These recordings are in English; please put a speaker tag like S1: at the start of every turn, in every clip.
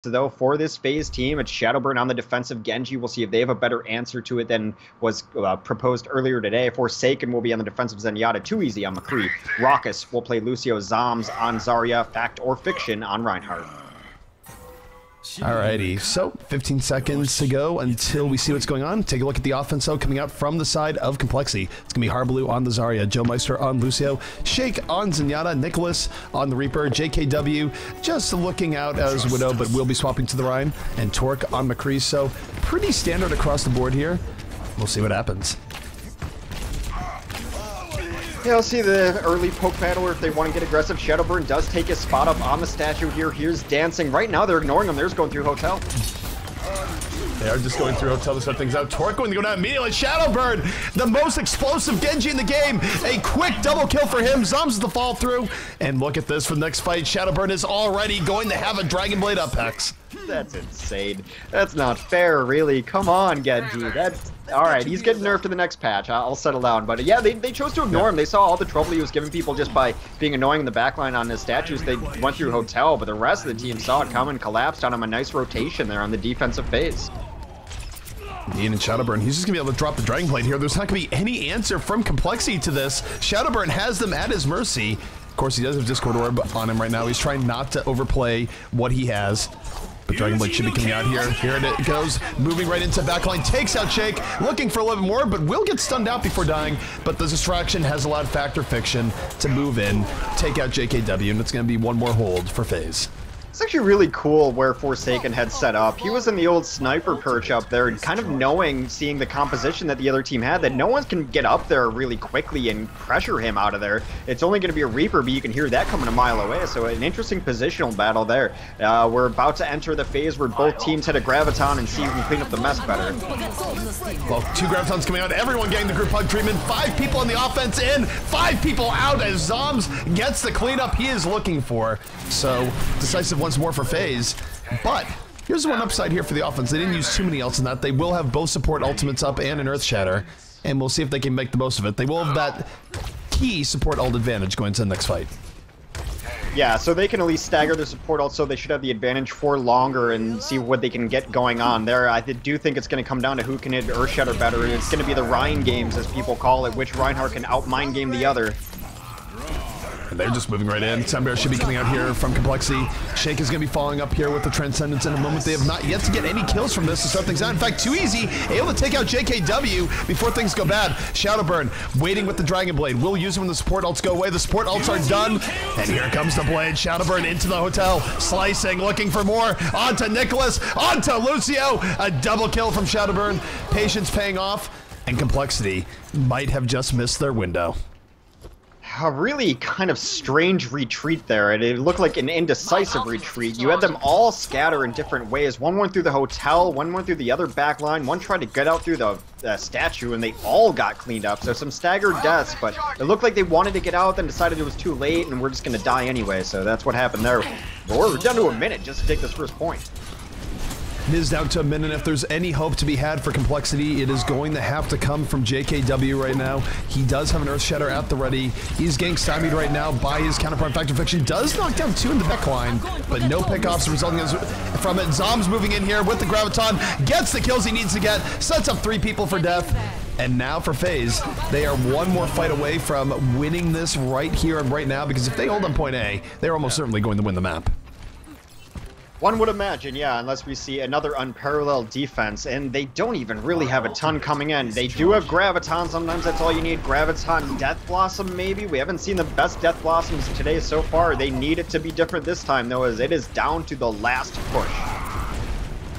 S1: though for this FaZe team. It's Shadowburn on the defensive Genji. We'll see if they have a better answer to it than was proposed earlier today. Forsaken will be on the defensive Zenyatta. Too easy on McCree. Raucus will play Lucio. Zoms on Zarya. Fact or fiction on Reinhardt.
S2: Alrighty, so 15 seconds to go until we see what's going on. Take a look at the offense though, coming out from the side of compLexity. It's going to be Harbaloo on the Zarya, Joe Meister on Lucio, Shake on Zenyatta, Nicholas on the Reaper, JKW just looking out as Widow, but will be swapping to the Rhine, and Torque on McCree, so pretty standard across the board here. We'll see what happens.
S1: Yeah, I'll see the early poke battle, or if they want to get aggressive. Shadowburn does take his spot up on the statue here. Here's dancing. Right now, they're ignoring him. They're just going through Hotel.
S2: They are just going through Hotel to set things out. Torque going to go down immediately. Shadowburn, the most explosive Genji in the game. A quick double kill for him. Zoms the fall through. And look at this for the next fight. Shadowburn is already going to have a Dragon Blade up, Hex.
S1: That's insane. That's not fair, really. Come on, Genji. That's... Alright, he's getting nerfed to the next patch. I'll settle down. But yeah, they chose to ignore him. They saw all the trouble he was giving people just by being annoying in the backline on his statues. They went through Hotel, but the rest of the team saw it coming, collapsed on him. A nice rotation there on the defensive phase.
S2: Ian and Shadowburn, he's just going to be able to drop the Dragon Blade here. There's not going to be any answer from compLexity to this. Shadowburn has them at his mercy. Of course, he does have Discord Orb on him right now. He's trying not to overplay what he has. But Dragon Blade should be coming out here. Here it goes, moving right into backline, takes out Shake, looking for a little bit more, but will get stunned out before dying. But the distraction has allowed Factor Fiction to move in, take out JKW, and it's going to be one more hold for FaZe.
S1: It's actually really cool where Forsaken had set up. He was in the old sniper perch up there, and kind of knowing, seeing the composition that the other team had, that no one can get up there really quickly and pressure him out of there. It's only going to be a Reaper, but you can hear that coming a mile away, so an interesting positional battle there. We're about to enter the phase where both teams hit a Graviton and see who can clean up the mess better.
S2: Well, 2 Gravitons coming out, everyone getting the group hug treatment, 5 people on the offense in, 5 people out as Zoms gets the cleanup he is looking for. So, decisive once more for FaZe, but here's one upside here for the offense. They didn't use too many ults in that. They will have both support ultimates up and an Earth Shatter, and we'll see if they can make the most of it. They will have that key support ult advantage going into the next fight.
S1: Yeah, so they can at least stagger their support ult, so they should have the advantage for longer and see what they can get going on there. I do think it's going to come down to who can hit Earth Shatter better. It's going to be the Rhine games, as people call it, which Reinhardt can out-mind game the other.
S2: And they're just moving right in. Sunbear should be coming out here from compLexity. Shake is going to be following up here with the Transcendence in a moment. They have not yet to get any kills from this to start things out. In fact, too easy. Able to take out JKW before things go bad. Shadowburn waiting with the Dragon Blade. Will use it when the support ults go away. The support ults are done. And here comes the Blade. Shadowburn into the Hotel. Slicing, looking for more. Onto Nicholas. Onto Lucio. A double kill from Shadowburn. Patience paying off. And compLexity might have just missed their window.
S1: A really kind of strange retreat there. It looked like an indecisive retreat. You had them all scatter in different ways. One went through the Hotel, one went through the other back line, one tried to get out through the statue, and they all got cleaned up. So some staggered deaths, but it looked like they wanted to get out, then decided it was too late, and we're just going to die anyway. So that's what happened there. We're down to a minute just to take this first point.
S2: It is down to a minute. If there's any hope to be had for compLexity, it is going to have to come from JKW right now. He does have an Earth Shatter at the ready. He's getting stymied right now by his counterpart. Factor Fiction does knock down 2 in the back line, but no pickoffs resulting from it. Zoms moving in here with the Graviton, gets the kills he needs to get, sets up 3 people for death. And now for FaZe, they are one more fight away from winning this right here and right now, because if they hold on point A, they're almost certainly going to win the map.
S1: One would imagine, yeah, unless we see another unparalleled defense, and they don't even really have a ton coming in. They do have Graviton, sometimes that's all you need. Graviton, Death Blossom, maybe? We haven't seen the best Death Blossoms today so far. They need it to be different this time, though, as it is down to the last push.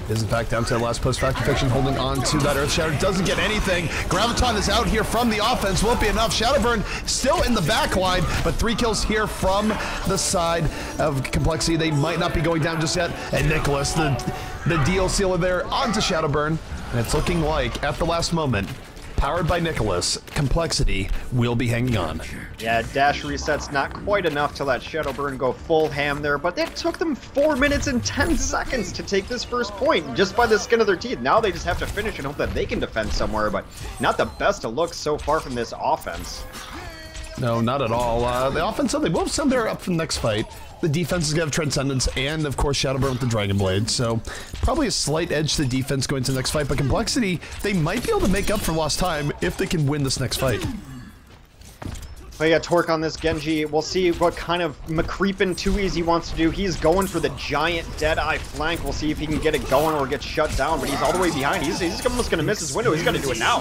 S2: Is in fact down to the last post. Factor Fiction holding on to that Earth Shatter. Doesn't get anything. Graviton is out here from the offense. Won't be enough. Shadowburn still in the back line, but 3 kills here from the side of compLexity. They might not be going down just yet. And Nicholas, the deal sealer there onto Shadowburn. And it's looking like, at the last moment, powered by Nicholas, compLexity will be hanging on.
S1: Yeah, dash reset's not quite enough to let Shadowburn go full ham there, but it took them 4 minutes and 10 seconds to take this first point, just by the skin of their teeth. Now they just have to finish and hope that they can defend somewhere, but not the best of looks so far from this offense.
S2: No, not at all. The offense, they will send their up for the next fight. The defense is going to have Transcendence and, of course, Shadowburn with the Dragon Blade. So probably a slight edge to the defense going to the next fight. But compLexity, they might be able to make up for lost time if they can win this next fight.
S1: But yeah, Torque on this Genji. We'll see what kind of McCreepin' Too Easy wants to do. He's going for the giant Deadeye flank. We'll see if he can get it going or get shut down, but he's all the way behind. He's almost going to miss his window. He's got to do it now.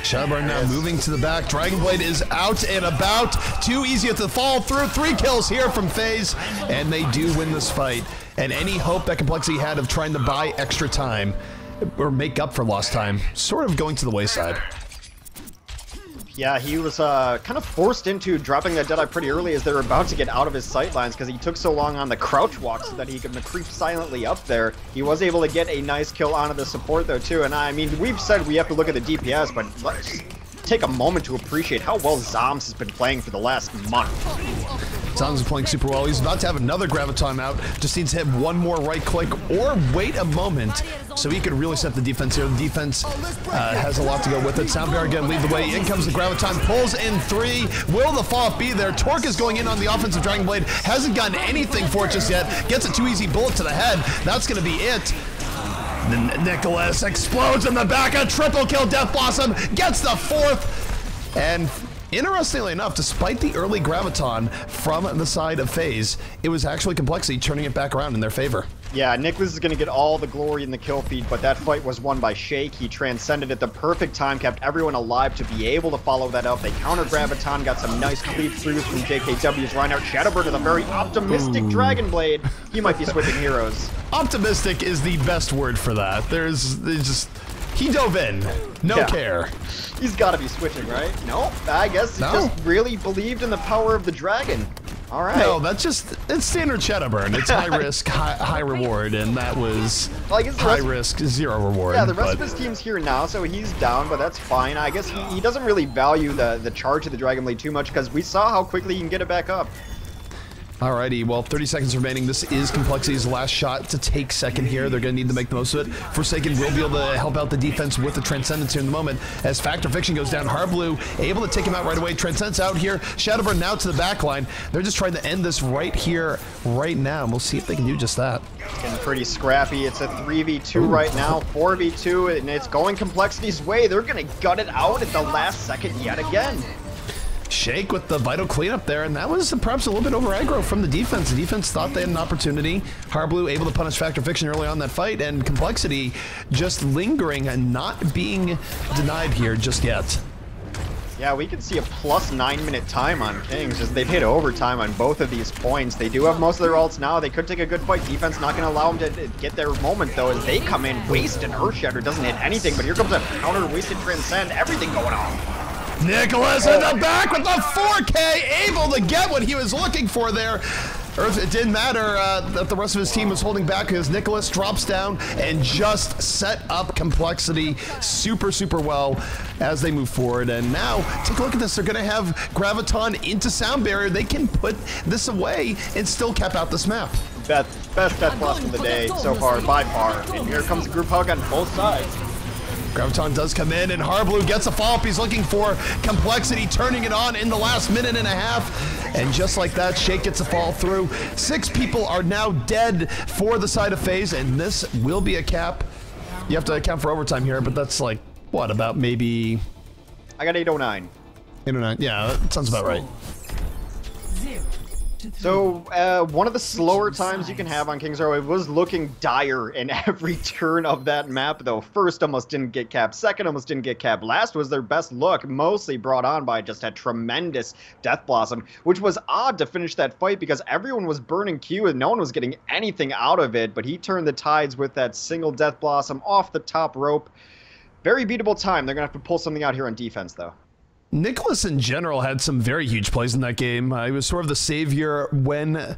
S2: Shadowburn now moving to the back. Dragon Blade is out and about. Too Easy to fall through. 3 kills here from FaZe, and they do win this fight. And any hope that compLexity had of trying to buy extra time or make up for lost time, sort of going to the wayside.
S1: Yeah, he was kind of forced into dropping that Deadeye pretty early as they were about to get out of his sightlines because he took so long on the crouch walk so that he could creep silently up there. He was able to get a nice kill onto the support though too, and I mean, we've said we have to look at the DPS, but let's take a moment to appreciate how well Zoms has been playing for the last month.
S2: Zoms is playing super well. He's about to have another Graviton out. Just needs to hit one more right click or wait a moment so he could really set the defense here. The defense has a lot to go with it. Soundbear again lead the way. In comes the Graviton. Pulls in 3. Will the follow-up be there? Torque is going in on the offensive Dragon Blade. Hasn't gotten anything for it just yet. Gets a Too Easy bullet to the head. That's going to be it. Then Nicholas explodes in the back. A triple kill. Death Blossom gets the 4th. And interestingly enough, despite the early Graviton from the side of FaZe, it was actually compLexity turning it back around in their favor.
S1: Yeah, Nicholas is going to get all the glory in the kill feed, but that fight was won by Shake. He transcended at the perfect time, kept everyone alive to be able to follow that up. They countered Graviton, got some nice cleave throughs from JKW's Reinhardt. Shadowbird with a very optimistic Dragon Blade. He might be switching heroes.
S2: Optimistic is the best word for that. There's just... He dove in. No care.
S1: He's got to be switching, right? No, I guess he just really believed in the power of the dragon. All right.
S2: No, that's just, it's standard Shadowburn. It's high risk, high reward, and that was high risk, 0 reward.
S1: Yeah, the rest of his team's here now, so he's down, but that's fine. I guess he doesn't really value the charge of the Dragon Blade too much because we saw how quickly he can get it back up.
S2: Alrighty, well, 30 seconds remaining. This is compLexity's last shot to take second here. They're going to need to make the most of it. Forsaken will be able to help out the defense with the Transcendence here in the moment. As Factor Fiction goes down, Harblue able to take him out right away. Transcendence out here. Shadowburn now to the back line. They're just trying to end this right here, right now. And we'll see if they can do just that.
S1: Getting pretty scrappy. It's a 3v2 right now, 4v2, and it's going compLexity's way. They're going to gut it out at the last second yet again.
S2: Shake with the vital cleanup there, and that was perhaps a little bit over aggro from the defense. The defense thought they had an opportunity. Harblue able to punish Factor Fiction early on that fight, and compLexity just lingering and not being denied here just yet.
S1: Yeah, we can see a plus 9-minute time on Kings. Just they've hit overtime on both of these points. They do have most of their ults now. They could take a good fight. Defense not going to allow them to get their moment, though, as they come in. Wasted Earthshatter doesn't hit anything, but here comes a counter, Wasted Transcend, everything going on.
S2: Nicholas in the back with the 4K, able to get what he was looking for there. It didn't matter that the rest of his team was holding back because Nicholas drops down and just set up compLexity super, super well as they move forward. And now, take a look at this. They're going to have Graviton into Sound Barrier. They can put this away and still cap out this map.
S1: Best Death Blossom of the day so far, by far. And here comes the group hug on both sides.
S2: Graviton does come in, and Harblue gets a follow-up. He's looking for compLexity, turning it on in the last minute and a half. And just like that, Shake gets a fall through. 6 people are now dead for the side of FaZe, and this will be a cap. You have to account for overtime here, but that's like, what, about maybe...
S1: I got 809.
S2: 809, yeah, that sounds about right.
S1: So, one of the slower times you can have on Kings Row, it was looking dire in every turn of that map, though. First almost didn't get capped, second almost didn't get capped, last was their best look, mostly brought on by just a tremendous Death Blossom, which was odd to finish that fight because everyone was burning Q and no one was getting anything out of it, but he turned the tides with that single Death Blossom off the top rope. Very beatable time. They're going to have to pull something out here on defense, though.
S2: Nicholas in general had some very huge plays in that game. He was sort of the savior when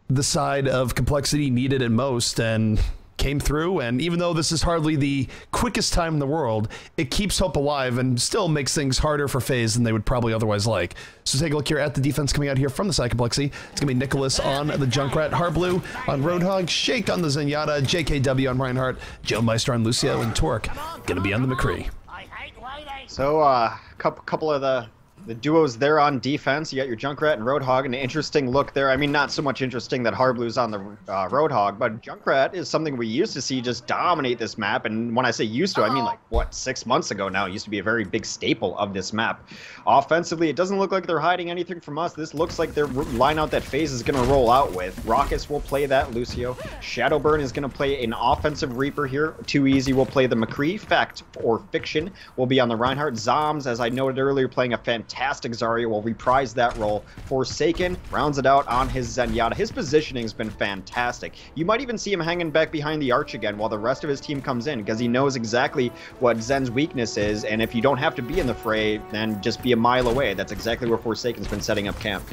S2: the side of compLexity needed it most and came through. And even though this is hardly the quickest time in the world, it keeps hope alive and still makes things harder for FaZe than they would probably otherwise like. So take a look here at the defense coming out here from the side of compLexity. It's going to be Nicholas on the Junkrat, Harblue on Roadhog, Shake on the Zenyatta, JKW on Reinhardt, Joe Meister on Lucio, and Torque going to be on the McCree.
S1: So, couple of the The duo's there on defense. You got your Junkrat and Roadhog, an interesting look there. I mean, not so much interesting that Harblue's on the Roadhog, but Junkrat is something we used to see just dominate this map. And when I say used to, I mean like, what, 6 months ago now. It used to be a very big staple of this map. Offensively, it doesn't look like they're hiding anything from us. This looks like their lineout that FaZe is going to roll out with. Raucus will play that Lucio. Shadowburn is going to play an offensive Reaper here. Too Easy will play the McCree. Fact or Fiction will be on the Reinhardt. Zoms, as I noted earlier, playing a fantastic Zarya, will reprise that role. Forsaken rounds it out on his Zenyatta. His positioning's been fantastic. You might even see him hanging back behind the arch again while the rest of his team comes in, because he knows exactly what Zen's weakness is, and if you don't have to be in the fray, then just be a mile away. That's exactly where Forsaken's been setting up camp.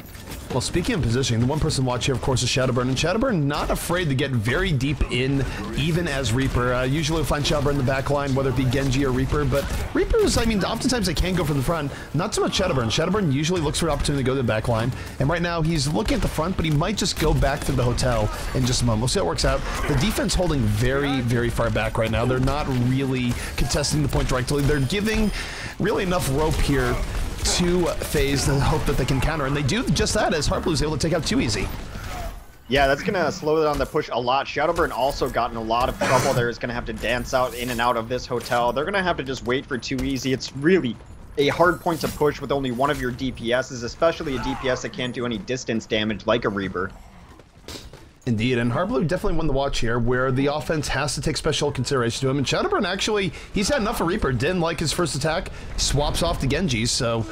S2: Well, speaking of positioning, the one person watch here, of course, is Shadowburn, and Shadowburn not afraid to get very deep in, even as Reaper. Usually we'll find Shadowburn in the back line, whether it be Genji or Reaper, but Reapers, I mean, oftentimes they can go from the front. Not so much Shadowburn. Shadowburn usually looks for an opportunity to go to the back line, and right now he's looking at the front, but he might just go back to the hotel in just a moment. We'll see how it works out. The defense holding very, very far back right now. They're not really contesting the point directly. They're giving really enough rope here to FaZe to hope that they can counter, and they do just that as Harblue's able to take out Too Easy.
S1: Yeah, that's going to slow down the push a lot. Shadowburn also got in a lot of trouble. They're going to have to dance out in and out of this hotel. They're going to have to just wait for Too Easy. It's really a hard point to push with only one of your DPSs, especially a DPS that can't do any distance damage like a Reaper.
S2: Indeed, and Harblu definitely won the watch here, where the offense has to take special consideration to him. And Shadowburn actually, he's had enough of Reaper. Didn't like his first attack, swaps off to Genji, so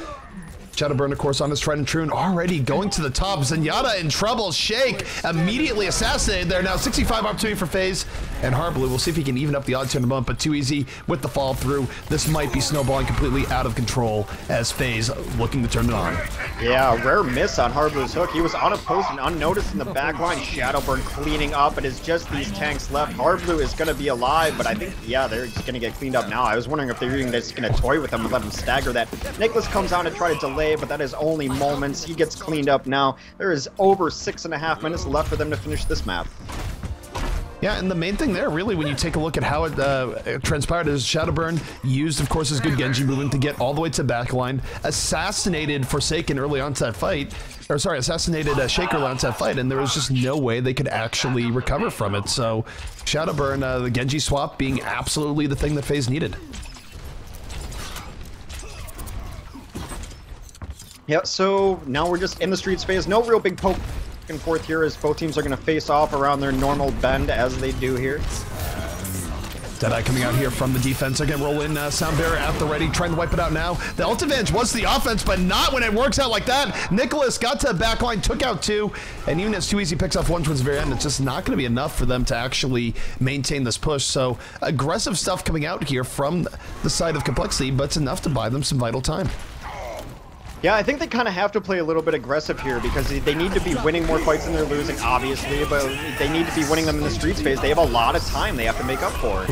S2: Shadowburn, of course, on his tried and true, and already going to the top. Zenyatta in trouble. Shake immediately assassinated there. Now 65 opportunity for FaZe, and Harblu, we'll see if he can even up the odds here in a moment, but Too Easy with the fall through. This might be snowballing completely out of control as FaZe looking to turn it on.
S1: Yeah, rare miss on Harblue's hook. He was unopposed and unnoticed in the back line. Shadowburn cleaning up. It is just these tanks left. Harblu is going to be alive, but I think, yeah, they're just going to get cleaned up now. I was wondering if they're even just going to toy with him and let him stagger that. Nicholas comes on to try to delay, but that is only moments. He gets cleaned up now. There is over 6.5 minutes left for them to finish this map.
S2: Yeah, and the main thing there, really, when you take a look at how it transpired, is Shadowburn used, of course, his good Genji movement to get all the way to backline, assassinated Forsaken early on to that fight, or sorry, assassinated Shaker early on to that fight, and there was just no way they could actually recover from it. So Shadowburn, the Genji swap being absolutely the thing that FaZe needed.
S1: Yeah, so now we're just in the streets phase. No real big poke and forth here as both teams are going to face off around their normal bend as they do here.
S2: Deadeye coming out here from the defense. They're going to roll in Sound Bearer at the ready, trying to wipe it out now. The ult advantage was the offense, but not when it works out like that. Nicholas got to the backline, took out two, and even as Too Easy picks off one towards the very end, it's just not going to be enough for them to actually maintain this push. So aggressive stuff coming out here from the side of compLexity, but it's enough to buy them some vital time.
S1: Yeah, I think they kind of have to play a little bit aggressive here because they need to be winning more fights than they're losing, obviously, but they need to be winning them in the streets phase. They have a lot of time they have to make up for.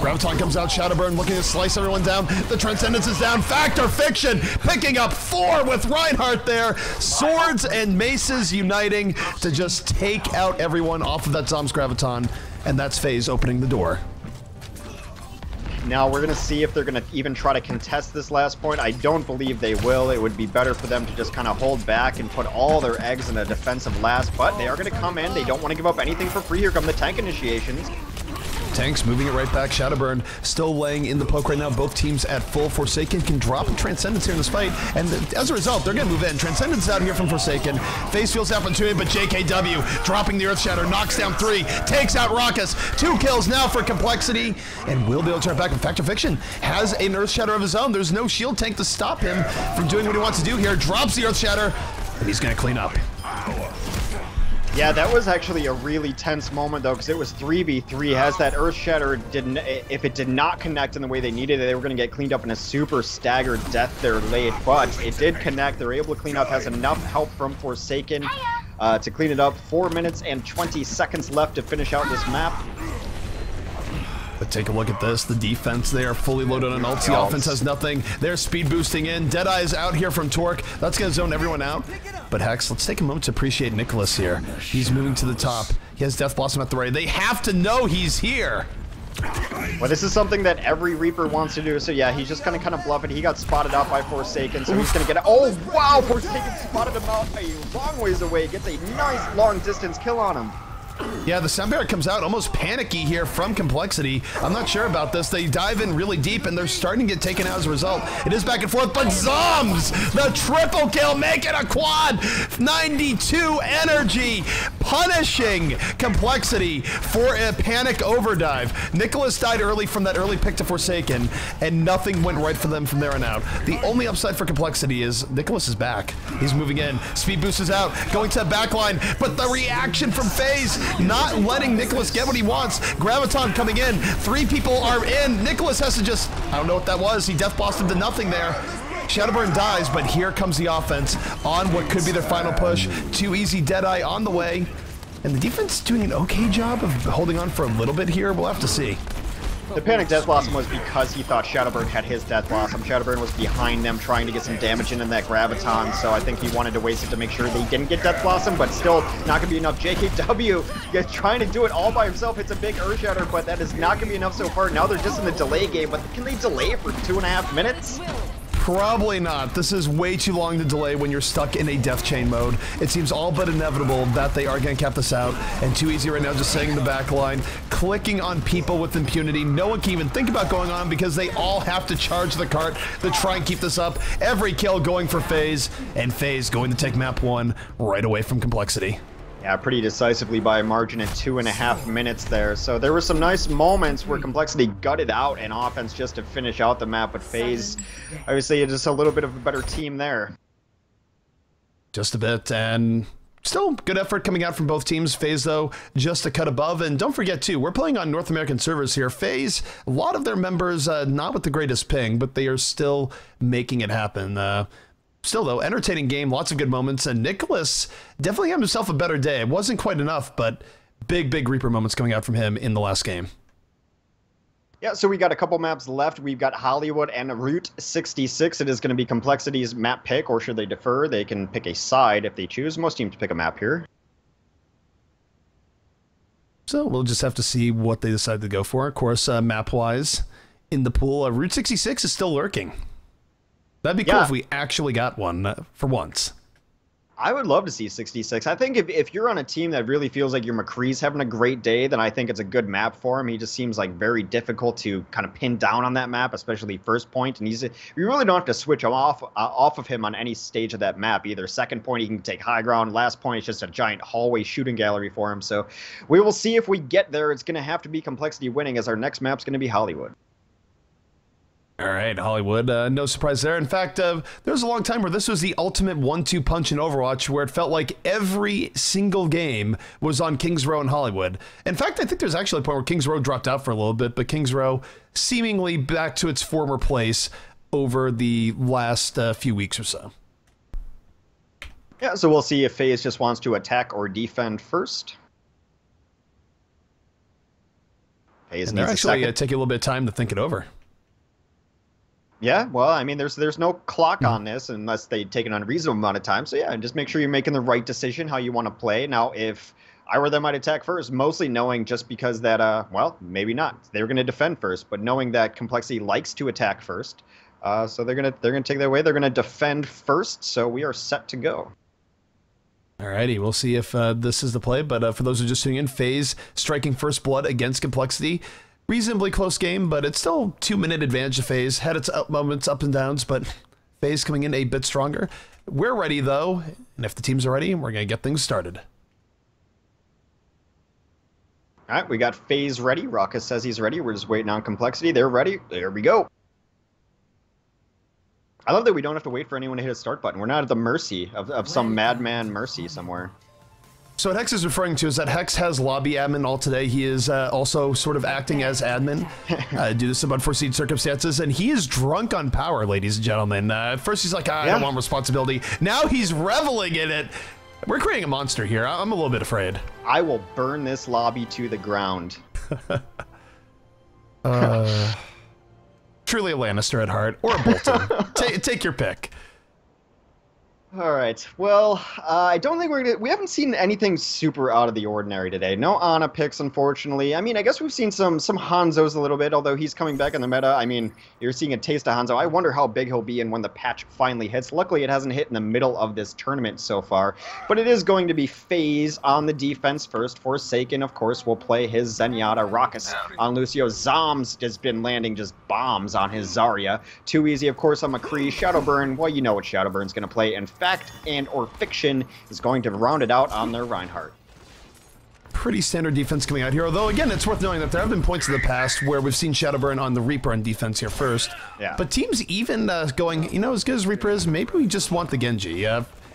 S2: Graviton comes out, Shadowburn looking to slice everyone down. The Transcendence is down. Fact or Fiction picking up 4 with Reinhardt there. Swords and maces uniting to just take out everyone off of that Zom's Graviton, and that's FaZe opening the door.
S1: Now we're going to see if they're going to even try to contest this last point. I don't believe they will. It would be better for them to just kind of hold back and put all their eggs in a defensive last, but they are going to come in. They don't want to give up anything for free. Here come the tank initiations.
S2: Tanks moving it right back. Shadowburn still laying in the poke right now. Both teams at full. Forsaken can drop a Transcendence here in this fight, and as a result, they're going to move in. Transcendence out here from Forsaken. FaZe feels that opportunity, but JKW dropping the Earth Shatter, knocks down 3, takes out Raucus. 2 kills now for compLexity, and will be able to turn back. And Fact or Fiction has an Earth Shatter of his own. There's no shield tank to stop him from doing what he wants to do here. Drops the Earth Shatter, and he's going to clean up.
S1: Yeah, that was actually a really tense moment, though, because it was 3v3. As that Earth Shatter, if it did not connect in the way they needed it, they were going to get cleaned up in a super staggered death there late. But it did connect. They were able to clean up. Has enough help from Forsaken to clean it up. 4 minutes and 20 seconds left to finish out this map.
S2: But take a look at this. The defense, they are fully loaded on ults. The offense has nothing. They're speed boosting in. Deadeye is out here from Torque. That's going to zone everyone out. But Hex, let's take a moment to appreciate Nicholas here. He's moving to the top. He has Death Blossom at the ready. They have to know he's here.
S1: Well, this is something that every Reaper wants to do, so yeah, he's just gonna kind of bluff it. He got spotted out by Forsaken, so he's gonna get it. Oh, wow! Forsaken spotted him out a long ways away, gets a nice long distance kill on him.
S2: Yeah, the Sunbear comes out almost panicky here from complexity. I'm not sure about this. They dive in really deep, and they're starting to get taken out as a result. It is back and forth, but Zombs, the triple kill, make it a quad. 92 energy, punishing complexity for a panic overdive. Nicholas died early from that early pick to Forsaken, and nothing went right for them from there on out. The only upside for complexity is Nicholas is back. He's moving in. Speed boost is out, going to the back line, but the reaction from FaZe, not letting Nicholas get what he wants. Graviton coming in. 3 people are in. Nicholas has to just, I don't know what that was. He death bossed him to nothing there. Shadowburn dies, but here comes the offense on what could be their final push. Too easy, Deadeye on the way. And the defense doing an okay job of holding on for a little bit here. We'll have to see.
S1: The panic Death Blossom was because he thought Shadowburn had his Death Blossom. Shadowburn was behind them trying to get some damage in that Graviton, so I think he wanted to waste it to make sure they didn't get Death Blossom, but still not going to be enough. JKW trying to do it all by himself. It's a big Earth Shatter, but that is not going to be enough so far. Now they're just in the delay game, but can they delay it for 2.5 minutes?
S2: Probably not. This is way too long to delay when you're stuck in a death chain mode. It seems all but inevitable that they are going to cap this out. And Too Easy right now just sitting in the back line, clicking on people with impunity. No one can even think about going on because they all have to charge the cart to try and keep this up. Every kill going for FaZe, and FaZe going to take map 1 right away from complexity.
S1: Yeah, pretty decisively by a margin at 2.5 minutes there. So there were some nice moments where complexity gutted out an offense just to finish out the map, but FaZe, obviously, is just a little bit of a better team there.
S2: Just a bit, and still good effort coming out from both teams. FaZe, though, just a cut above. And don't forget, too, we're playing on North American servers here. FaZe, a lot of their members, not with the greatest ping, but they are still making it happen. Still, though, entertaining game, lots of good moments, and Nicholas definitely had himself a better day. It wasn't quite enough, but big Reaper moments coming out from him in the last game.
S1: Yeah, so we got a couple maps left. We've got Hollywood and Route 66. It is going to be Complexity's map pick, or should they defer? They can pick a side if they choose. Most teams pick a map here.
S2: So we'll just have to see what they decide to go for. Of course, map-wise, in the pool, Route 66 is still lurking. That'd be cool if we actually got one for once.
S1: I would love to see 66. I think if you're on a team that really feels like your McCree's having a great day, then I think it's a good map for him. He just seems like very difficult to kind of pin down on that map, especially first point. And you really don't have to switch him off of him on any stage of that map either. Second point, he can take high ground. Last point, it's just a giant hallway shooting gallery for him. So we will see if we get there. It's going to have to be Complexity winning, as our next map's going to be Hollywood.
S2: All right, Hollywood, no surprise there. In fact, there was a long time where this was the ultimate 1-2 punch in Overwatch, where it felt like every single game was on Kings Row and Hollywood. In fact, I think there's actually a point where Kings Row dropped out for a little bit, but Kings Row seemingly back to its former place over the last few weeks or so.
S1: Yeah, so we'll see if FaZe just wants to attack or defend first. FaZe needs a second.
S2: Take a little bit of time to think it over.
S1: Yeah, well, I mean, there's no clock on this unless they take an unreasonable amount of time. So yeah, just make sure you're making the right decision how you want to play. Now, if I were them, I'd attack first, mostly knowing just because that, well, maybe not. They're going to defend first, but knowing that Complexity likes to attack first, so they're gonna take their way. They're gonna defend first. So we are set to go.
S2: Alrighty, we'll see if this is the play. But for those who are just tuning in, FaZe striking first blood against Complexity. Reasonably close game, but it's still 2-minute advantage to FaZe. Had its moments, up and downs, but FaZe coming in a bit stronger. We're ready, though, and if the teams are ready, we're going to get things started.
S1: All right, we got FaZe ready. Ruckus says he's ready. We're just waiting on Complexity. They're ready. There we go. I love that we don't have to wait for anyone to hit a start button. We're not at the mercy of some madman mercy somewhere.
S2: So what Hex is referring to is that Hex has lobby admin all today. He is also sort of acting as admin due to some unforeseen circumstances, and he is drunk on power, ladies and gentlemen. At first he's like, I don't want responsibility. Now he's reveling in it. We're creating a monster here. I'm a little bit afraid.
S1: I will burn this lobby to the ground.
S2: Truly a Lannister at heart, or a Bolton. Take your pick.
S1: All right. Well, I don't think we haven't seen anything super out of the ordinary today. No Ana picks, unfortunately. I mean, I guess we've seen some Hanzos a little bit, although he's coming back in the meta. I mean, you're seeing a taste of Hanzo. I wonder how big he'll be and when the patch finally hits. Luckily, it hasn't hit in the middle of this tournament so far. But it is going to be FaZe on the defense first. Forsaken, of course, will play his Zenyatta. Raucus on Lucio. Zoms has been landing just bombs on his Zarya. Too easy, of course, on McCree. Shadowburn, well, you know what Shadowburn's going to play. In fact and or fiction is going to round it out on their Reinhardt.
S2: Pretty standard defense coming out here, although again it's worth knowing that there have been points in the past where we've seen Shadowburn on the Reaper on defense here first.
S1: Yeah.
S2: But teams even going, you know, as good as Reaper is, maybe we just want the Genji.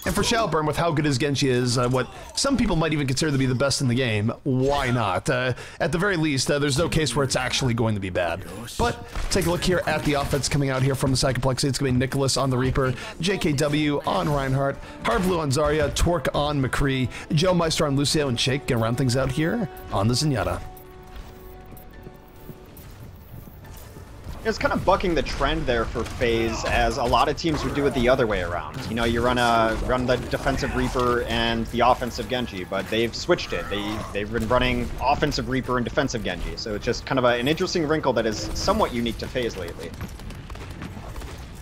S2: And for Shadowburn, with how good his Genji is, what some people might even consider to be the best in the game, why not? At the very least, there's no case where it's actually going to be bad. But take a look here at the offense coming out here from the side compLexity. It's going to be Nicholas on the Reaper, JKW on Reinhardt, Harblue on Zarya, Torque on McCree, Joe Meister on Lucio, and Shake can round things out here on the Zenyatta.
S1: It's kind of bucking the trend there for FaZe, as a lot of teams would do it the other way around. You know, you run the defensive Reaper and the offensive Genji, but they've switched it. They've been running offensive Reaper and defensive Genji, so it's just kind of an interesting wrinkle that is somewhat unique to FaZe lately.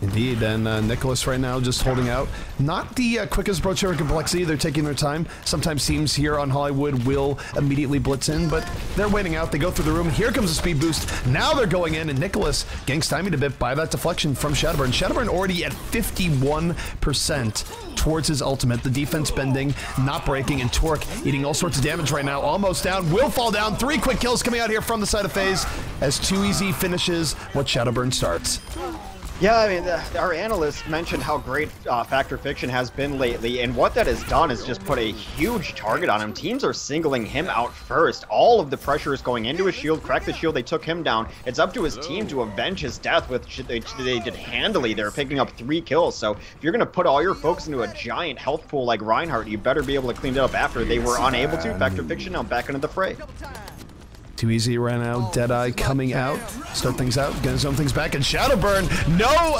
S2: Indeed, and Nicholas right now just holding out. Not the quickest approach here in compLexity. They're taking their time. Sometimes teams here on Hollywood will immediately blitz in, but they're waiting out. They go through the room. Here comes a speed boost. Now they're going in, and Nicholas getting stymied a bit by that deflection from Shadowburn. Shadowburn already at 51% towards his ultimate. The defense bending, not breaking, and Torque eating all sorts of damage right now. Almost down, will fall down. 3 quick kills coming out here from the side of FaZe as Too Easy finishes what Shadowburn starts.
S1: Yeah, I mean, our analyst mentioned how great Factor Fiction has been lately, and what that has done is just put a huge target on him. Teams are singling him out first. All of the pressure is going into his shield, crack the shield, they took him down. It's up to his team to avenge his death, which they did handily. They're picking up 3 kills, so if you're going to put all your focus into a giant health pool like Reinhardt, you better be able to clean it up after. They were unable to. Factor Fiction now back into the fray.
S2: Too Easy ran out, Deadeye coming out, start things out, gonna zone things back, and Shadowburn, no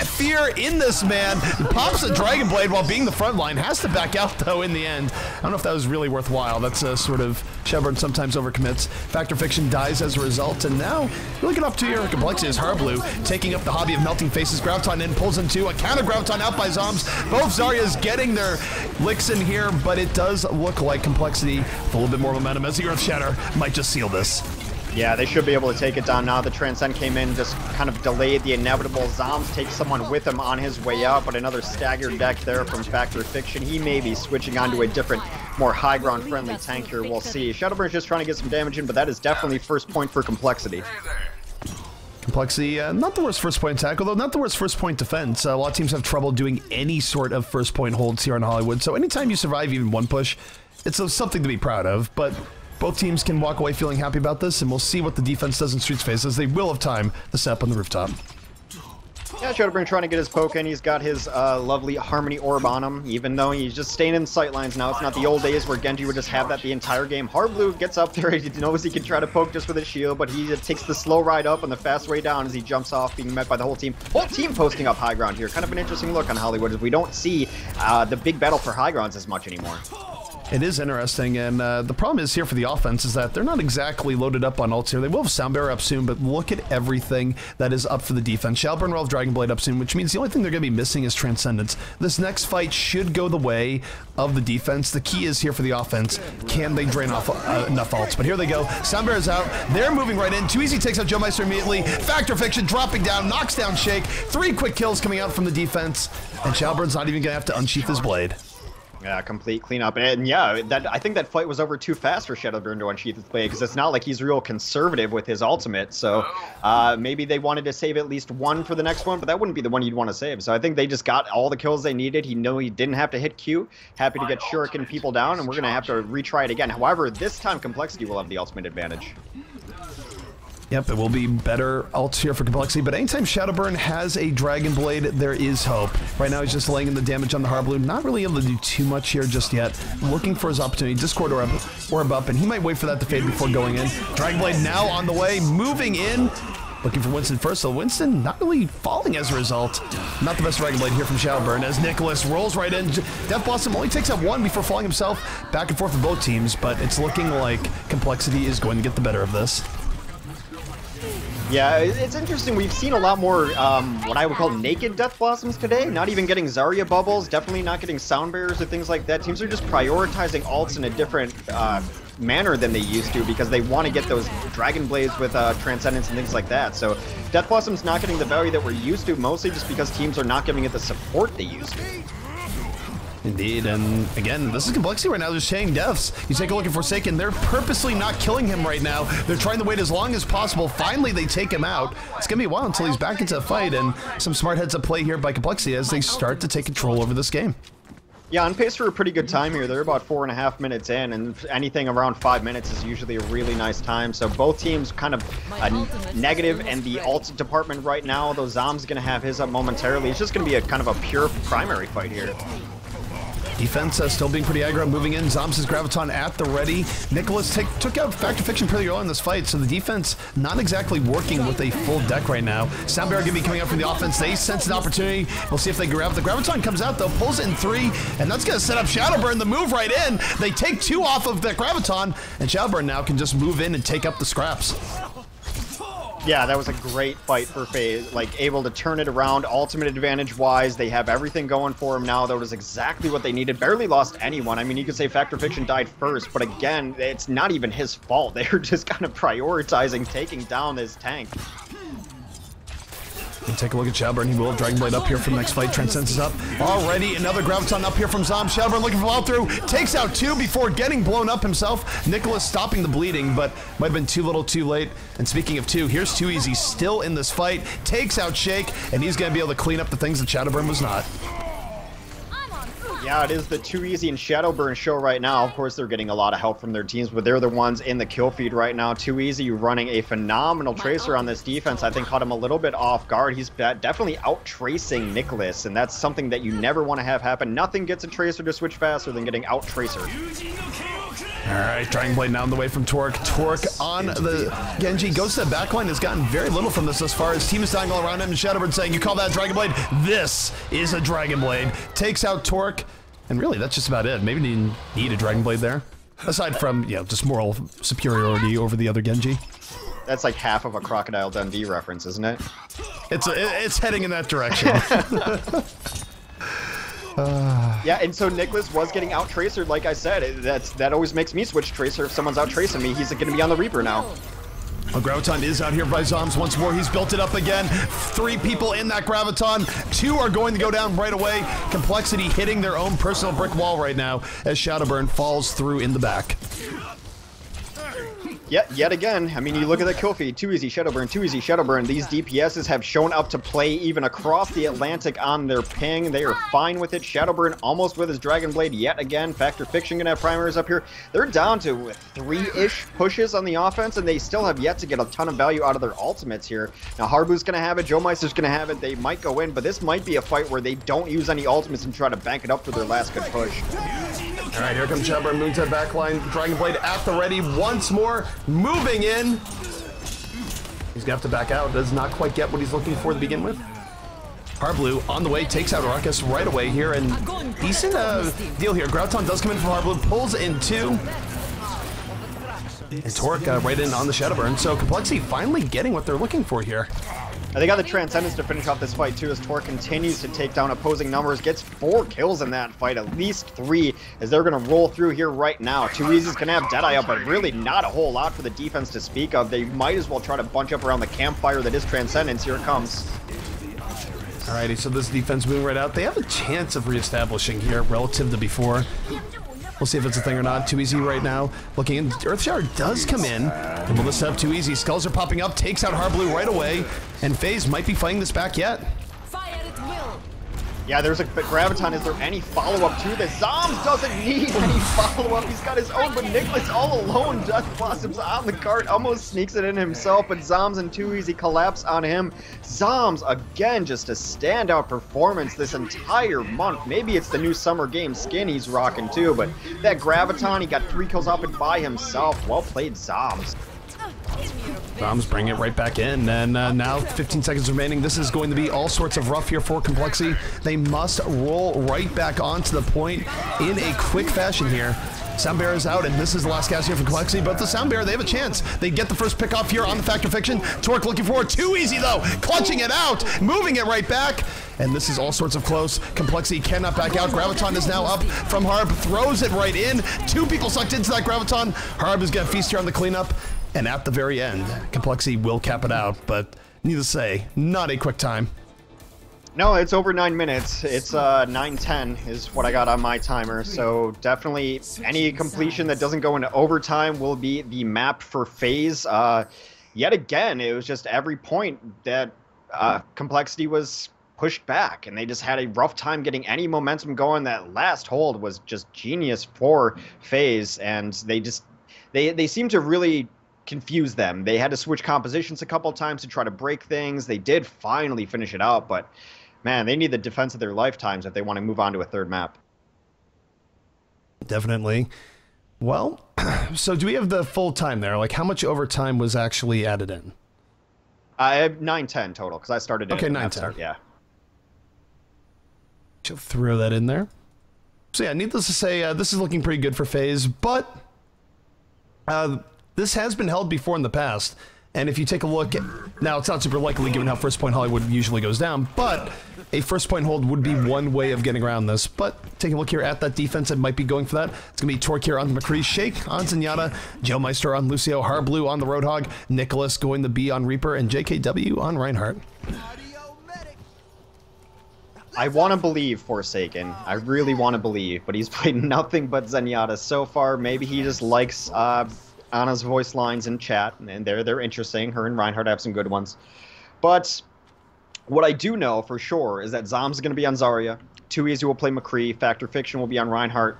S2: fear in this man, pops a Dragon Blade while being the front line, has to back out though in the end. I don't know if that was really worthwhile. That's a sort of, Shadowburn sometimes overcommits. Factor Fiction dies as a result, and now really good up to here compLexity is Harblue, taking up the hobby of melting faces. Graviton in, pulls in 2, a counter Graviton out by Zoms. Both Zaryas getting their licks in here, but it does look like compLexity with a little bit more momentum as the Earth Shatter might just seal this.
S1: Yeah, they should be able to take it down now. The Transcend came in, just kind of delayed the inevitable. Zoms takes someone with him on his way out, but another staggered deck there from Factor Fiction. He may be switching onto a different, more high ground friendly tank here. We'll see. Shadowburn's just trying to get some damage in, but that is definitely first point for compLexity.
S2: compLexity, not the worst first point attack, although not the worst first point defense. A lot of teams have trouble doing any sort of first point holds here in Hollywood, so anytime you survive even one push, it's something to be proud of, but both teams can walk away feeling happy about this, and we'll see what the defense does in Streets Phase, as they will have time to set up on the rooftop.
S1: Yeah, Shadowburn trying to get his poke in. He's got his lovely Harmony Orb on him, even though he's just staying in sightlines now. It's not the old days where Genji would just have that the entire game. Harblue gets up there. He knows he can try to poke just with his shield, but he takes the slow ride up and the fast way down as he jumps off, being met by the whole team. Whole team posting up high ground here. Kind of an interesting look on Hollywood, as we don't see the big battle for high grounds as much anymore.
S2: It is interesting, and the problem is here for the offense is that they're not exactly loaded up on ults here. They will have Sound Bearer up soon, but look at everything that is up for the defense. Shadowburn will have Dragon Blade up soon, which means the only thing they're going to be missing is Transcendence. This next fight should go the way of the defense. The key is here for the offense. Can they drain off enough ults? But here they go. Sound Bearer's out. They're moving right in. Too Easy takes out Joe Meister immediately. Factor Fiction dropping down, knocks down Shake. 3 quick kills coming out from the defense, and Shadowburn's not even going to have to unsheath his blade.
S1: Yeah, complete cleanup. And yeah, I think that fight was over too fast for Shadowburn to unsheath his blade, because it's not like he's real conservative with his ultimate. So maybe they wanted to save at least one for the next one, but that wouldn't be the one you'd want to save. So I think they just got all the kills they needed. He didn't have to hit Q. Happy to get Shuriken people down, and we're going to have to retry it again. However, this time compLexity will have the ultimate advantage.
S2: Yep, it will be better ults here for compLexity, but anytime Shadowburn has a Dragon Blade, there is hope. Right now he's just laying in the damage on the Harblue, not really able to do too much here just yet. Looking for his opportunity, Discord orb up, and he might wait for that to fade before going in. Dragon Blade now on the way, moving in, looking for Winston first, so Winston not really falling as a result. Not the best Dragon Blade here from Shadowburn as Nicholas rolls right in. Death Blossom only takes out one before falling himself. Back and forth for both teams, but it's looking like compLexity is going to get the better of this.
S1: Yeah, it's interesting. We've seen a lot more what I would call naked Death Blossoms today. Not even getting Zarya bubbles, definitely not getting sound barriers or things like that. Teams are just prioritizing ults in a different manner than they used to because they want to get those Dragon Blades with Transcendence and things like that. So Death Blossom's not getting the value that we're used to, mostly just because teams are not giving it the support they used to.
S2: Indeed, and again, this is compLexity right now. They're saying deaths. You take a look at Forsaken. They're purposely not killing him right now. They're trying to wait as long as possible. Finally, they take him out. It's going to be a while until he's back into a fight, and some smart heads up play here by compLexity as they start to take control over this game.
S1: Yeah, on pace for a pretty good time here. They're about 4.5 minutes in, and anything around 5 minutes is usually a really nice time. So both teams kind of negative, and the ult department right now, though Zom's going to have his up momentarily. It's just going to be a kind of a pure primary fight here.
S2: Defense still being pretty aggro, moving in. Zoms has Graviton at the ready. Nicholas took out Factor Fiction pretty early in this fight, so the defense not exactly working with a full deck right now. Soundbear going to be coming up from the offense. They sense an opportunity. We'll see if they grab. The Graviton comes out, though, pulls it in 3, and that's going to set up Shadowburn, the move right in. They take 2 off of the Graviton, and Shadowburn now can just move in and take up the scraps.
S1: Yeah, that was a great fight for FaZe, like able to turn it around, ultimate advantage-wise. They have everything going for them now. That was exactly what they needed. Barely lost anyone. I mean, you could say Factor Fiction died first, but again, it's not even his fault. They were just kind of prioritizing taking down this tank.
S2: And take a look at Shadowburn. He will have Dragon Blade up here for the next fight. Transcendence is up. Already another Graviton up here from Zom. Shadowburn looking for follow through. Takes out 2 before getting blown up himself. Nicholas stopping the bleeding, but might have been too little too late. And speaking of 2, here's 2easy still in this fight. Takes out Shake, and he's going to be able to clean up the things that Shadowburn was not.
S1: Yeah, it is the 2easy and Shadowburn show right now. Of course, they're getting a lot of help from their teams, but they're the ones in the kill feed right now. 2easy running a phenomenal tracer on this defense. I think caught him a little bit off guard. He's definitely out-tracing Nicholas, and that's something that you never want to have happen. Nothing gets a tracer to switch faster than getting out-tracer.
S2: Alright, Dragon Blade now on the way from Torque. Torque on the Genji. Goes to the backline, has gotten very little from this thus far. His team is dying all around him, and Shadowburn saying, you call that Dragon Blade? This is a Dragon Blade. Takes out Torque, and really, that's just about it. Maybe didn't need a Dragon Blade there. Aside from, you know, just moral superiority over the other Genji.
S1: That's like half of a Crocodile Dundee reference, isn't it?
S2: It's heading in that direction.
S1: Yeah, and so Nicholas was getting out tracered, like I said. That always makes me switch tracer if someone's out tracing me. He's going to be on the Reaper now.
S2: Well, Graviton is out here by Zoms once more. He's built it up again. 3 people in that Graviton. 2 are going to go down right away. compLexity hitting their own personal brick wall right now as Shadowburn falls through in the back.
S1: Yet again, I mean, you look at the kill feed, 2easy, Shadowburn, 2easy, Shadowburn. These DPSs have shown up to play even across the Atlantic on their ping. They are fine with it. Shadowburn almost with his Dragon Blade yet again. Factor Fiction gonna have primaries up here. They're down to 3-ish pushes on the offense, and they still have yet to get a ton of value out of their ultimates here. Now, Harbu's gonna have it, Joe Meister's gonna have it. They might go in, but this might be a fight where they don't use any ultimates and try to bank it up for their last good push.
S2: All right, here comes Shadowburn, moves that backline. Dragon Blade at the ready once more, moving in. He's gonna have to back out. Does not quite get what he's looking for to begin with. Harblu on the way, takes out Ruckus right away here, and decent deal here. Graviton does come in from Harblu, pulls in 2. And Torque right in on the Shadowburn. So compLexity finally getting what they're looking for here.
S1: They got the Transcendence to finish off this fight too, as Torque continues to take down opposing numbers, gets 4 kills in that fight, at least 3, as they're going to roll through here right now. 2easy's going to have Deadeye up, but really not a whole lot for the defense to speak of. They might as well try to bunch up around the campfire that is Transcendence. Here it comes.
S2: Alrighty, so this defense moving right out. They have a chance of reestablishing here relative to before. We'll see if it's a thing or not. 2easy right now. Looking in. Earthshower does come in. And will this set up 2easy? Skulls are popping up. Takes out Harblu right away. And FaZe might be fighting this back yet.
S1: Yeah, there's a Graviton. Is there any follow-up to this? Zoms doesn't need any follow-up. He's got his own, but Nicholas all alone. Death Blossom's on the cart, almost sneaks it in himself, but Zoms and 2easy collapse on him. Zoms, again, just a standout performance this entire month. Maybe it's the new Summer Games skin he's rocking too, but that Graviton, he got 3 kills off it by himself. Well played, Zoms.
S2: Bombs bring it right back in, and now 15 seconds remaining. This is going to be all sorts of rough here for compLexity. They must roll right back onto the point in a quick fashion here. Sound Bearer is out, and this is the last gas here for compLexity, but the Sound Bearer, they have a chance. They get the first pick off here on the Factor Fiction. Torque looking for it. Too easy, though. Clutching it out, moving it right back. And this is all sorts of close. compLexity cannot back out. Graviton is now up from Harb, throws it right in. 2 people sucked into that Graviton. Harb is going to feast here on the cleanup. And at the very end, compLexity will cap it out, but needless to say, not a quick time.
S1: No, it's over 9 minutes. It's 9:10 is what I got on my timer. So definitely any completion that doesn't go into overtime will be the map for FaZe. Yet again, it was just every point that compLexity was pushed back, and they just had a rough time getting any momentum going. That last hold was just genius for FaZe, and they seem to really confuse them. They had to switch compositions a couple of times to try to break things. They did finally finish it out, but man, they need the defense of their lifetimes if they want to move on to a third map.
S2: Definitely. Well, so do we have the full time there? Like, how much overtime was actually added in?
S1: I have 9:10 total, because I started it.
S2: Okay, 9:10.
S1: Yeah.
S2: She'll throw that in there. So yeah, needless to say, this is looking pretty good for FaZe, but this has been held before in the past. And if you take a look at, now it's not super likely given how first point Hollywood usually goes down, but a first point hold would be one way of getting around this. But taking a look here at that defense, it might be going for that. It's going to be Torque here on McCree, Shake on Zenyatta, Joe Meister on Lucio, Harblue on the Roadhog, Nicholas going to be on Reaper, and JKW on Reinhardt.
S1: I want to believe Forsaken. I really want to believe, but he's played nothing but Zenyatta so far. Maybe he just likes Anna's voice lines in chat, and they're interesting. Her and Reinhardt have some good ones. But what I do know for sure is that Zom's going to be on Zarya. Too Easy will play McCree. Factor Fiction will be on Reinhardt.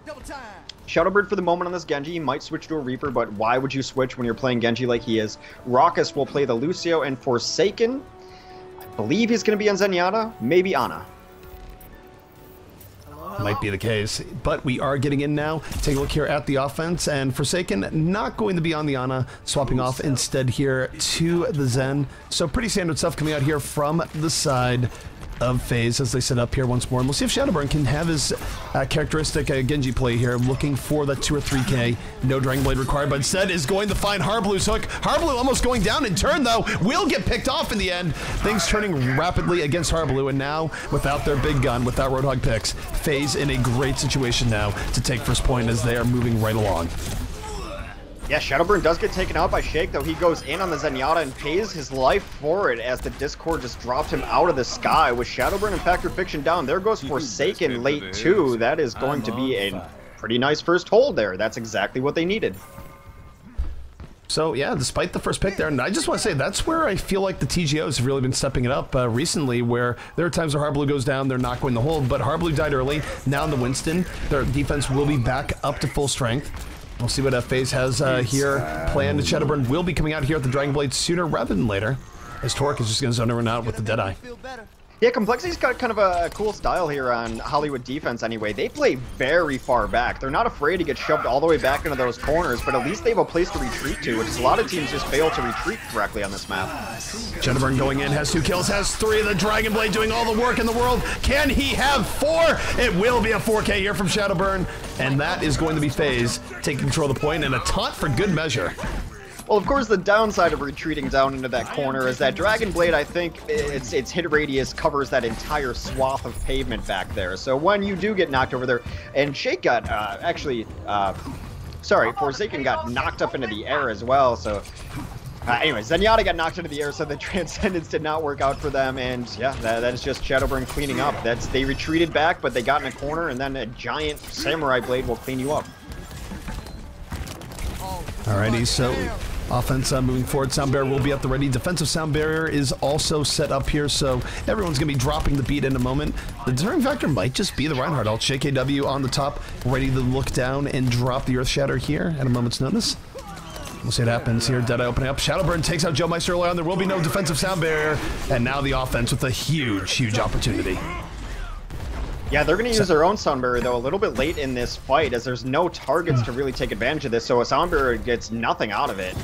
S1: Shadowbird for the moment on this Genji. He might switch to a Reaper, but why would you switch when you're playing Genji like he is? Raucus will play the Lucio, and Forsaken, I believe he's going to be on Zenyatta. Maybe Ana.
S2: Might be the case, but we are getting in now. Take a look here at the offense, and Forsaken not going to be on the Ana, swapping off instead here to the Zen. So pretty standard stuff coming out here from the side of FaZe as they set up here once more. And we'll see if Shadowburn can have his characteristic Genji play here, looking for that 2 or 3K. No Dragon Blade required, but instead is going to find Harblue's hook. Harblue almost going down in turn, though. Will get picked off in the end. Things turning rapidly against Harblue, and now, without their big gun, without Roadhog picks, FaZe in a great situation now to take first point as they are moving right along.
S1: Yeah, Shadowburn does get taken out by Shake, though he goes in on the Zenyatta and pays his life for it as the Discord just dropped him out of the sky. With Shadowburn and Factor Fiction down, there goes Forsaken late too. That is going to be a pretty nice first hold there. That's exactly what they needed.
S2: So yeah, despite the first pick there, and I just want to say that's where I feel like the TGOs have really been stepping it up recently, where there are times where Harblue goes down, they're not going to hold, but Harblue died early. Now in the Winston, their defense will be back up to full strength. We'll see what FaZe has here planned. Shadowburn will be coming out here at the Dragon Blade sooner rather than later, as Torque is just going to zone everyone out with the Deadeye.
S1: Yeah, compLexity's got kind of a cool style here on Hollywood defense anyway. They play very far back. They're not afraid to get shoved all the way back into those corners, but at least they have a place to retreat to, which is a lot of teams just fail to retreat correctly on this map.
S2: Shadowburn going in, has 2 kills, has 3. The Dragon Blade doing all the work in the world. Can he have 4? It will be a 4K here from Shadowburn, and that is going to be FaZe taking control of the point, and a taunt for good measure.
S1: Well, of course, the downside of retreating down into that corner is that Dragon Blade, I think, its hit radius covers that entire swath of pavement back there. So when you do get knocked over there, and Shake got, Forsaken got knocked up into the air as well, so... anyway, Zenyatta got knocked into the air, so the Transcendence did not work out for them, and yeah, that is just Shadowburn cleaning up. They retreated back, but they got in a corner, and then a giant Samurai Blade will clean you up.
S2: Alrighty, so... offense moving forward. Sound Barrier will be at the ready. Defensive Sound Barrier is also set up here, so everyone's going to be dropping the beat in a moment. The deterring factor might just be the Reinhardt ult. JKW on the top, ready to look down and drop the Earth Shatter here at a moment's notice. We'll see what happens here. Deadeye opening up. Shadowburn takes out Joe Meister early on. There will be no defensive Sound Barrier, and now the offense with a huge, huge opportunity.
S1: Yeah, they're going to use their own Sound Barrier, though, a little bit late in this fight, as there's no targets to really take advantage of this, so a Sound Barrier gets nothing out of it.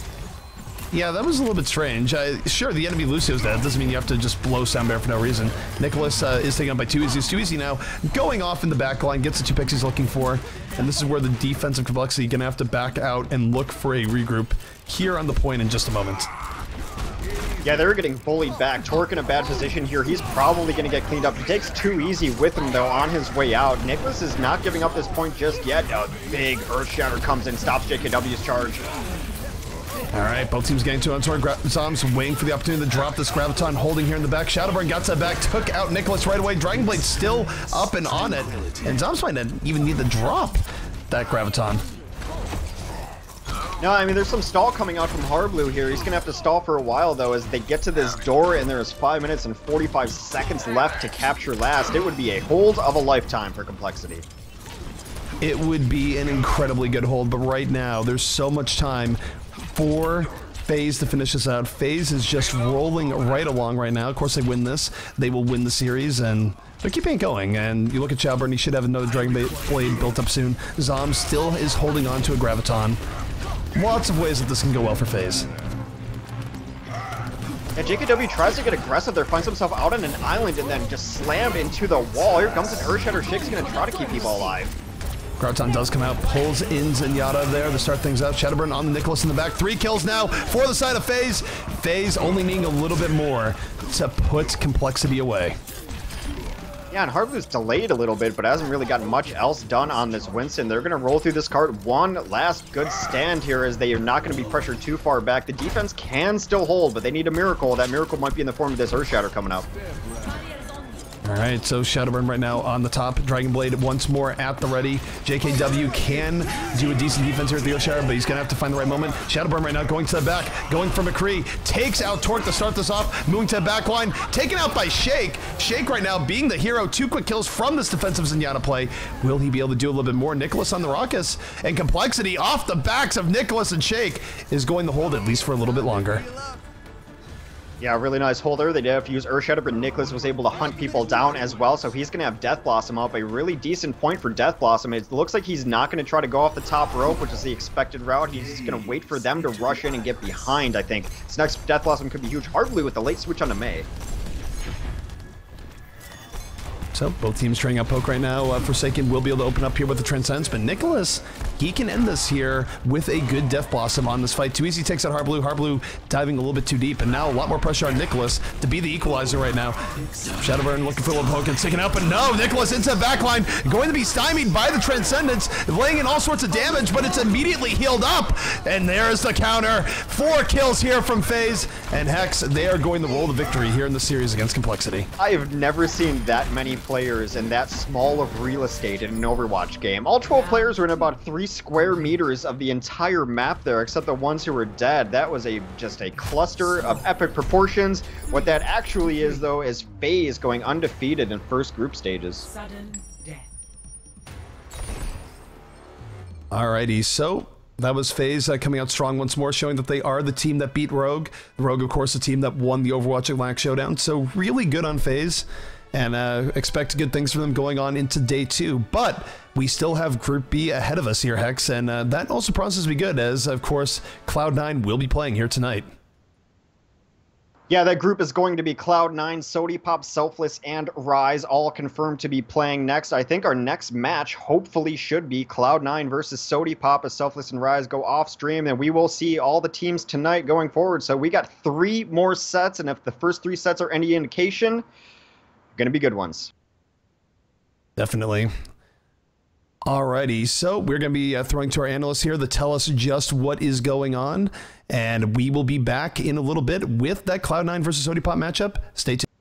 S2: Yeah, that was a little bit strange. Sure, the enemy Lucio's dead. Doesn't mean you have to just blow Soundbear for no reason. Nicholas is taken out by 2easy. It's 2easy now, going off in the back line, gets the 2 picks he's looking for. And this is where the defensive compLexity gonna have to back out and look for a regroup here on the point in just a moment.
S1: Yeah, they're getting bullied back. Torque in a bad position here. He's probably going to get cleaned up. He takes 2easy with him, though, on his way out. Nicholas is not giving up this point just yet. A big Earthshatter comes in, stops JKW's charge.
S2: All right, both teams getting to on Torque. Zom's waiting for the opportunity to drop this Graviton, holding here in the back. Shadowburn got that back, took out Nicholas right away. Dragonblade still up and on it. And Zom's might not even need to drop that Graviton.
S1: No, I mean, there's some stall coming out from Harblue here. He's going to have to stall for a while, though, as they get to this door, and there's 5 minutes and 45 seconds left to capture last. It would be a hold of a lifetime for compLexity.
S2: It would be an incredibly good hold, but right now, there's so much time for FaZe to finish this out. FaZe is just rolling right along right now. Of course, they win this. They will win the series, and they're keeping it going. And you look at Chowburn, he should have another Dragon Blade built up soon. Zom still is holding on to a Graviton. Lots of ways that this can go well for FaZe.
S1: Yeah, JKW tries to get aggressive there, finds himself out on an island, and then just slammed into the wall. Here comes an Earthshatter. Shake's going to try to keep people alive.
S2: Graviton does come out, pulls in Zenyatta there to start things out. Shadowburn on the Nicholas in the back. 3 kills now for the side of FaZe. FaZe only needing a little bit more to put compLexity away.
S1: Yeah, and Harblue's delayed a little bit, but hasn't really gotten much else done on this Winston. They're going to roll through this cart. One last good stand here, as they are not going to be pressured too far back. The defense can still hold, but they need a miracle. That miracle might be in the form of this Earthshatter coming up.
S2: All right, so Shadowburn right now on the top. Dragonblade once more at the ready. JKW can do a decent defense here at the Earthshatter, but he's going to have to find the right moment. Shadowburn right now going to the back, going for McCree. Takes out Torque to start this off, moving to the back line. Taken out by Shake. Shake right now being the hero. 2 quick kills from this defensive Zenyatta play. Will he be able to do a little bit more? Nicholas on the Raucous, and compLexity off the backs of Nicholas and Shake is going to hold at least for a little bit longer.
S1: Yeah, really nice holder. They did have to use Earthshatter, but Nicholas was able to hunt people down as well, so he's going to have Death Blossom up. A really decent point for Death Blossom. It looks like he's not going to try to go off the top rope, which is the expected route. He's going to wait for them to rush in and get behind, I think. This next Death Blossom could be huge. Harblue with the late switch on to Mei.
S2: So both teams trying out poke right now. Forsaken will be able to open up here with the Transcendence, but Nicholas, he can end this here with a good Death Blossom on this fight. 2easy takes out Harblue. Harblue diving a little bit too deep, and now a lot more pressure on Nicholas to be the equalizer right now. Shadowburn looking for a little poke and sticking out, but no, Nicholas into the backline, going to be stymied by the Transcendence, laying in all sorts of damage, but it's immediately healed up, and there's the counter. 4 kills here from FaZe, and Hex, they are going to roll the victory here in the series against compLexity.
S1: I have never seen that many players in that small of real estate in an Overwatch game. All 12 players were in about 3 square meters of the entire map there, except the ones who were dead. That was just a cluster of epic proportions. What that actually is, though, is FaZe going undefeated in first group stages.
S3: Sudden death.
S2: Alrighty, so that was FaZe coming out strong once more, showing that they are the team that beat Rogue. Rogue, of course, the team that won the Overwatch Atlantic Showdown. So really good on FaZe. And expect good things from them going on into day 2. But we still have Group B ahead of us here, Hex, and that also promises to be good, as, of course, Cloud9 will be playing here tonight.
S1: Yeah, that group is going to be Cloud9, Sodipop, Selfless, and Rise, all confirmed to be playing next. I think our next match hopefully should be Cloud9 versus Sodipop, as Selfless and Rise go off stream, and we will see all the teams tonight going forward. So we got 3 more sets, and if the first 3 sets are any indication, going to be good ones.
S2: Definitely. Alrighty, so we're going to be throwing to our analysts here to tell us just what is going on, and we will be back in a little bit with that Cloud9 versus Sodipop matchup. Stay tuned.